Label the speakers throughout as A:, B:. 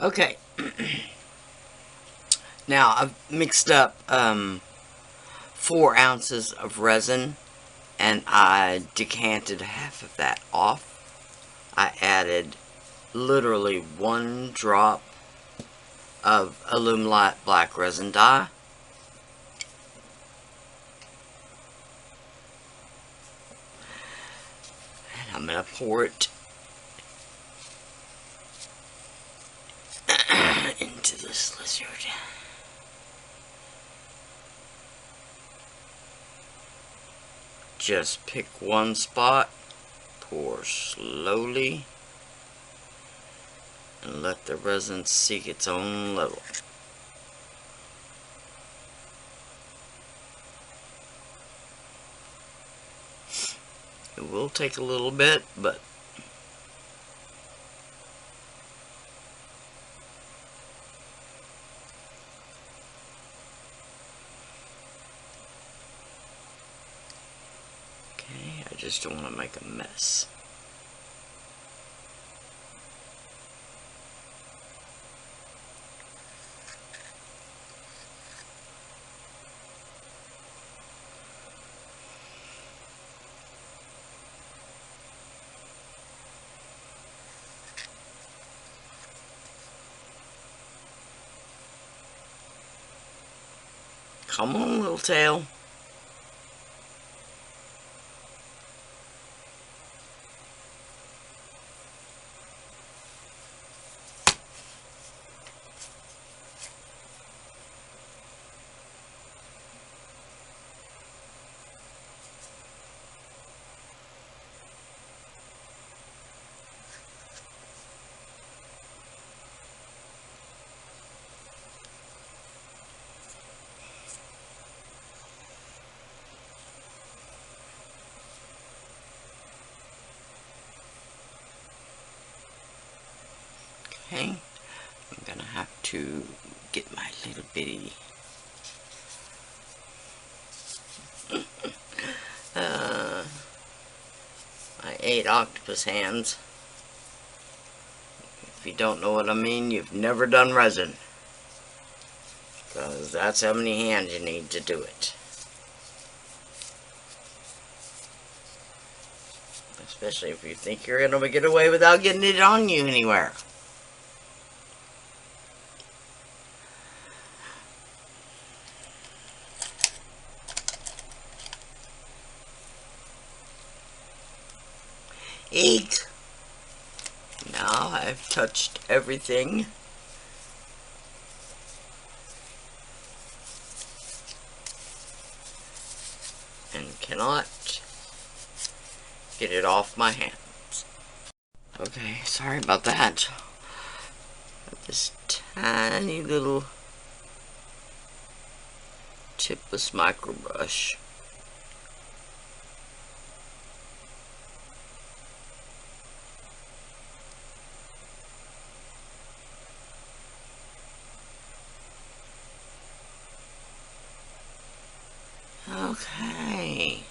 A: Okay. Now I've mixed up 4 ounces of resin, and I decanted half of that off. I added literally 1 drop of Alumilite black resin dye. And I'm going to pour it into this lizard. Just pick one spot, pour slowly, and let the resin seek its own level. It will take a little bit, but okay, I just don't want to make a mess. Come on, little tail. Okay, I'm gonna have to get my little bitty my 8 octopus hands. If you don't know what I mean, you've never done resin, because that's how many hands you need to do it. Especially if you think you're gonna get away without getting it on you anywhere. Eat. Now I've touched everything. And cannot get it off my hands. Okay, sorry about that. This tiny little tipless micro brush. Okay.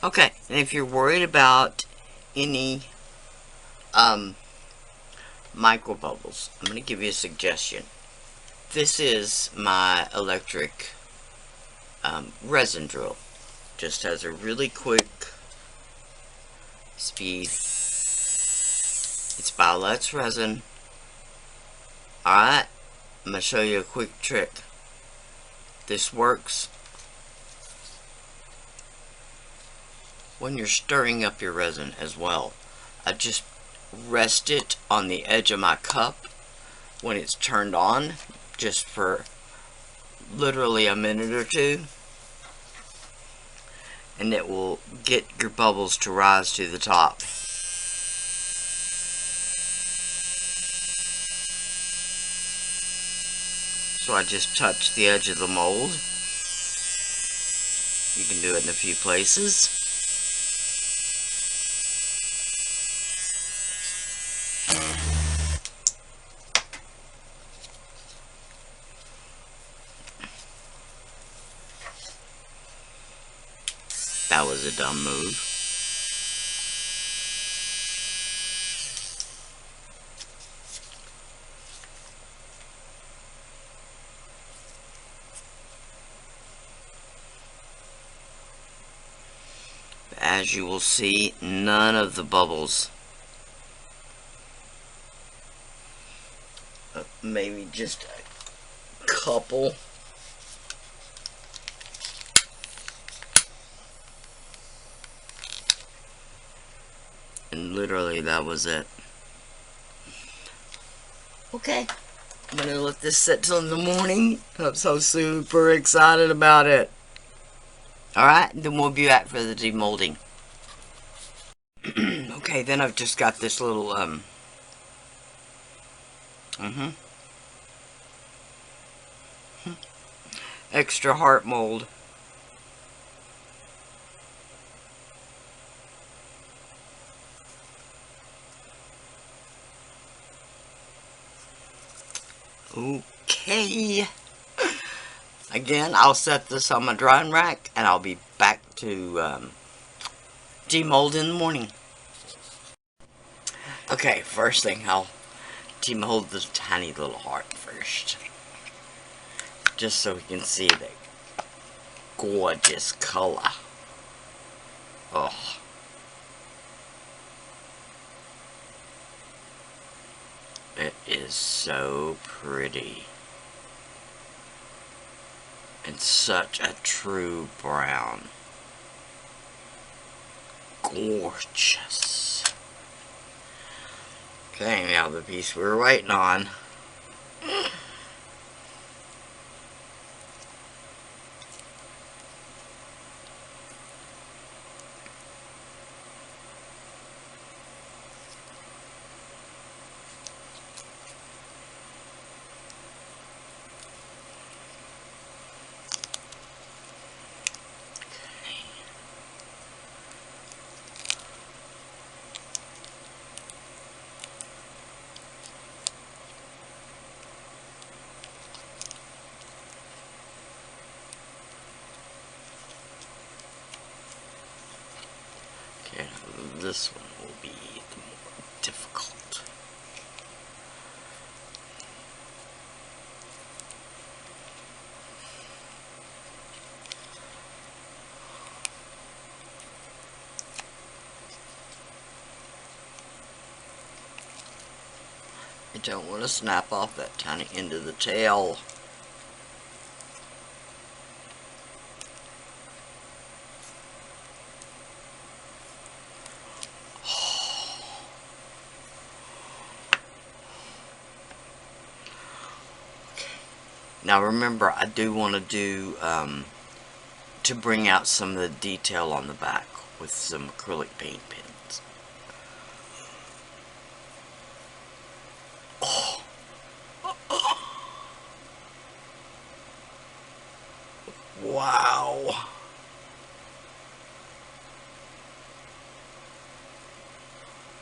A: Okay, and if you're worried about any micro bubbles, I'm going to give you a suggestion. This is my electric resin drill. Just has a really quick speed. It's by Let's Resin. Alright, I'm going to show you a quick trick. This works when you're stirring up your resin as well. I just rest it on the edge of my cup when it's turned on, just for literally a minute or two, and it will get your bubbles to rise to the top. So I just touch the edge of the mold. You can do it in a few places. That was a dumb move. As you will see, none of the bubbles. Maybe just a couple. And literally that was it. Okay. I'm gonna let this sit till in the morning. I'm so super excited about it. Alright, then we'll be back for the demolding. Okay, then I've just got this little, extra heart mold. Okay. Again, I'll set this on my drying rack, and I'll be back to demold in the morning. Okay, first thing, I'll demold this tiny little heart first. Just so we can see the gorgeous color. Oh. It is so pretty. It's such a true brown. Gorgeous. Okay, now the piece we were waiting on. Okay, this one will be the more difficult. I don't want to snap off that tiny end of the tail. Now remember, I do want to do, to bring out some of the detail on the back with some acrylic paint pens. Oh. Wow.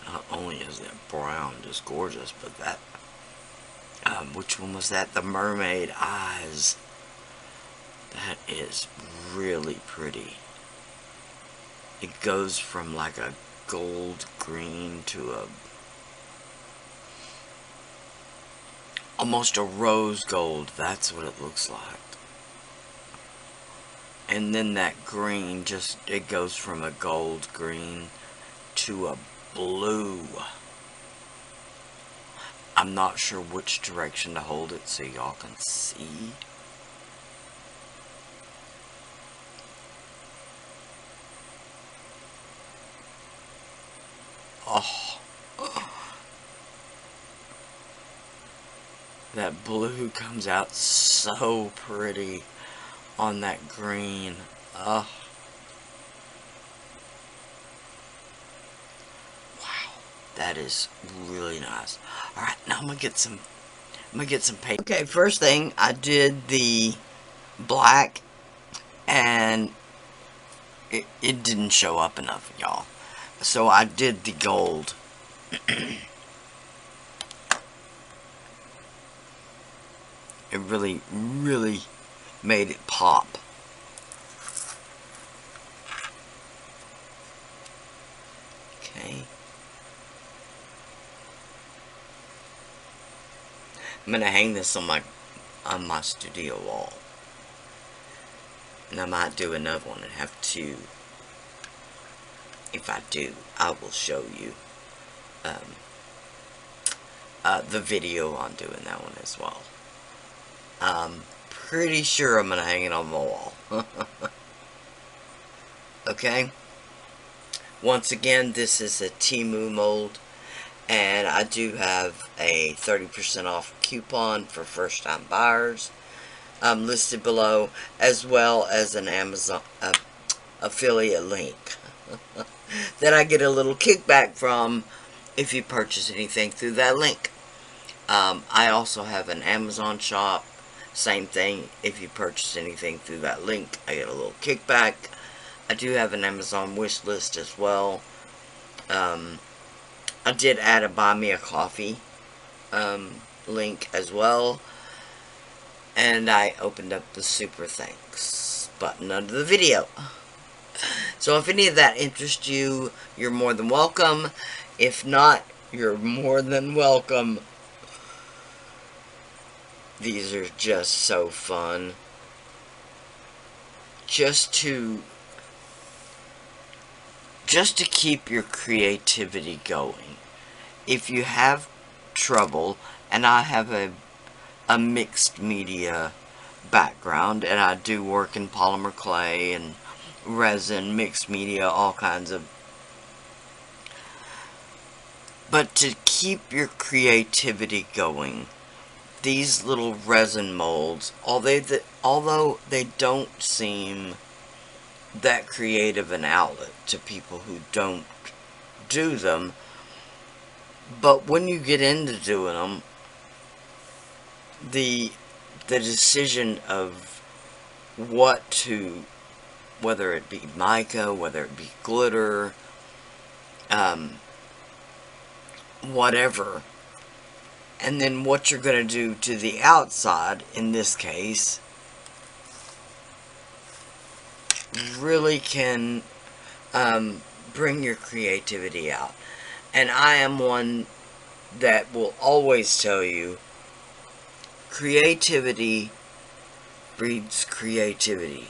A: Not only is that brown just gorgeous, but that, which one was that? The mermaid eyes. That is really pretty. It goes from like a gold green to a almost a rose gold. That's what it looks like. And then that green just, it goes from a gold green to a blue. I'm not sure which direction to hold it so y'all can see. Oh. That blue comes out so pretty on that green. Oh. Wow. That is really nice. Alright, now I'm going to get some I'm gonna get some paper. Okay, first thing, I did the black, and it didn't show up enough, y'all. So I did the gold. It really, really made it pop. Okay. I'm gonna hang this on my studio wall. And I might do another one and have two. If I do, I will show you the video on doing that one as well. I'm pretty sure I'm gonna hang it on my wall. Okay. Once again, this is a Temu mold, and I do have a 30% off coupon for first-time buyers listed below, as well as an Amazon affiliate link that I get a little kickback from if you purchase anything through that link. I also have an Amazon shop. Same thing, if you purchase anything through that link, I get a little kickback. I do have an Amazon wish list as well. I did add a buy me a coffee link as well. And I opened up the super thanks button under the video. So if any of that interests you, you're more than welcome. If not, you're more than welcome. These are just so fun. Just to keep your creativity going. If you have trouble, and I have a mixed media background, and I do work in polymer clay and resin, mixed media, all kinds of. But to keep your creativity going, these little resin molds, although they don't seem that creative an outlet to people who don't do them, but when you get into doing them, the decision of whether it be mica, whether it be glitter, whatever, and then what you're going to do to the outside, in this case, really can bring your creativity out. And I am one that will always tell you, creativity breeds creativity.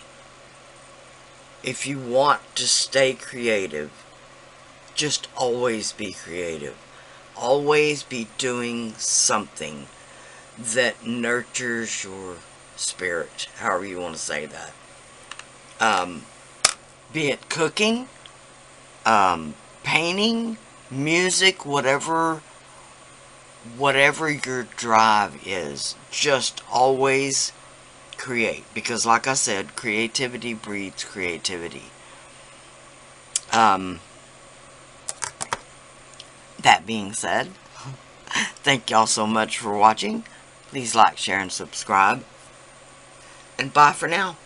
A: If you want to stay creative, just always be creative. Always be doing something that nurtures your spirit, however you want to say that. Be it cooking, painting, music, whatever your drive is, just always create. Because like I said, creativity breeds creativity. That being said, thank y'all so much for watching. Please like, share, and subscribe. And bye for now.